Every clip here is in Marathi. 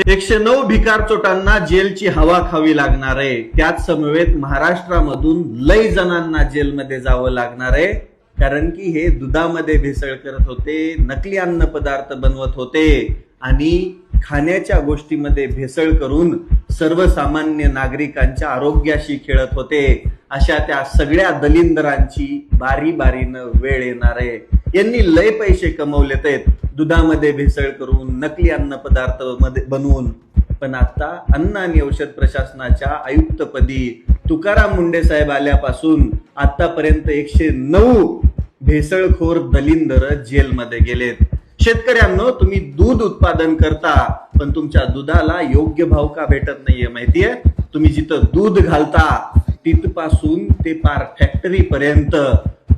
109 भिकार चोटांना जेलची हवा खावी लागणार आहे. त्याच समवेत महाराष्ट्रामधून लय जणांना जेलमध्ये जावं लागणार आहे. कारण की हे दुधामध्ये भेसळ करत होते, नकली अन्न पदार्थ बनवत होते आणि खाण्याच्या गोष्टीमध्ये भेसळ करून सर्वसामान्य नागरिकांच्या आरोग्याशी खेळत होते. अशा त्या सगळ्या दलिंदरांची बारी बारीनं वेळ येणार आहे. यांनी लय पैसे कमवलेत आहेत दुधामध्ये भेसळ करून, नकली अन्न पदार्थ बनवून. पण आता अन्न आणि औषध प्रशासनाच्या आयुक्तपदी तुकाराम मुंडे साहेब आल्यापासून आतापर्यंत 109 भेसळखोर दलिंदर जेलमध्ये गेलेत. शेतकऱ्यांनो, तुम्ही दूध उत्पादन करता पण तुमच्या दुधाला योग्य भाव का भेटत नाहीये माहितीये? तुम्ही जिथं दूध घालता तिथपासून ते पार फॅक्टरी पर्यंत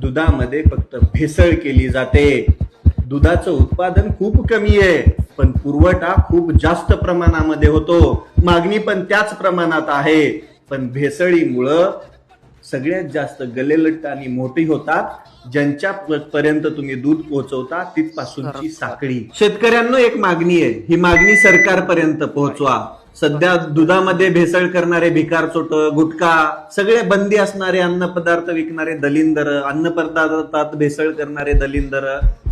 दुधामध्ये फक्त भेसळ केली जाते. दुधाचं उत्पादन खूप कमी आहे पण पुरवठा खूप जास्त प्रमाणामध्ये होतो, मागणी पण त्याच प्रमाणात आहे. पण भेसळीमुळं सगळ्यात जास्त गलेलट्ट आणि मोठी होतात ज्यांच्या पर्यंत तुम्ही दूध पोहोचवता तिथपासूनची साखळी. शेतकऱ्यांना एक मागणी आहे, ही मागणी सरकारपर्यंत पोहोचवा. सध्या दुधामध्ये भेसळ करणारे भिकार चोट, गुटखा, सगळे बंदी असणारे अन्न पदार्थ विकणारे दलिंदर, अन्न पदार्थात भेसळ करणारे दलिंदर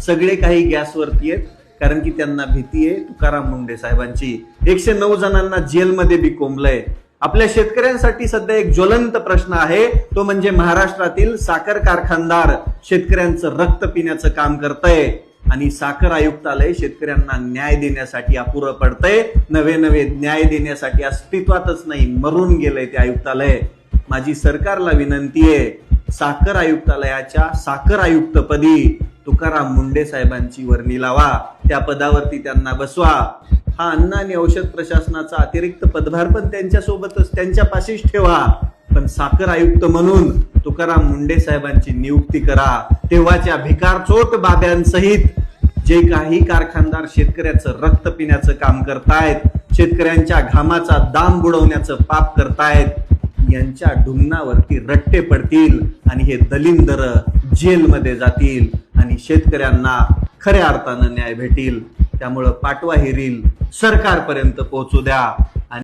सगळे काही गॅसवरती आहेत. कारण की त्यांना भीती आहे तुकाराम मुंडे साहेबांची. 109 जणांना जेलमध्ये बी कोंबलंय. आपल्या शेतकऱ्यांसाठी सध्या एक ज्वलंत प्रश्न आहे, तो म्हणजे महाराष्ट्रातील साखर कारखानदार शेतकऱ्यांचं रक्त पिण्याचं काम करतंय आणि साखर आयुक्तालय शेतकऱ्यांना न्याय देण्यासाठी अपुरं पडतंय. नवे नवे न्याय देण्यासाठी अस्तित्वातच नाही, मरून गेलंय ते आयुक्तालय. माझी सरकारला विनंती आहे, साखर आयुक्तालयाच्या साखर आयुक्तपदी तुकाराम मुंडे साहेबांची वर्णी लावा, त्या पदावरती त्यांना बसवा. हा अन्न आणि औषध प्रशासनाचा अतिरिक्त पदभार पण त्यांच्यासोबतच त्यांच्यापाशीच ठेवा. पण साखर आयुक्त म्हणून तुकाराम मुंडे साहेबांची नियुक्ती करा. तेव्हाच्या भिकारचोट बाब्यांसहित जे काही कारखानदार शेतकऱ्याचं रक्त पिण्याचं काम करतायत, शेतकऱ्यांच्या घामाचा दाम बुडवण्याचं पाप करतायत, यांच्या ढुंगणावरती रट्टे पडतील आणि हे दलिंदर जेलमध्ये जातील आणि शेतकऱ्यांना खऱ्या अर्थानं न्याय भेटेल. त्यामुळं पाठवा ही रील सरकारपर्यंत पोहोचू द्या.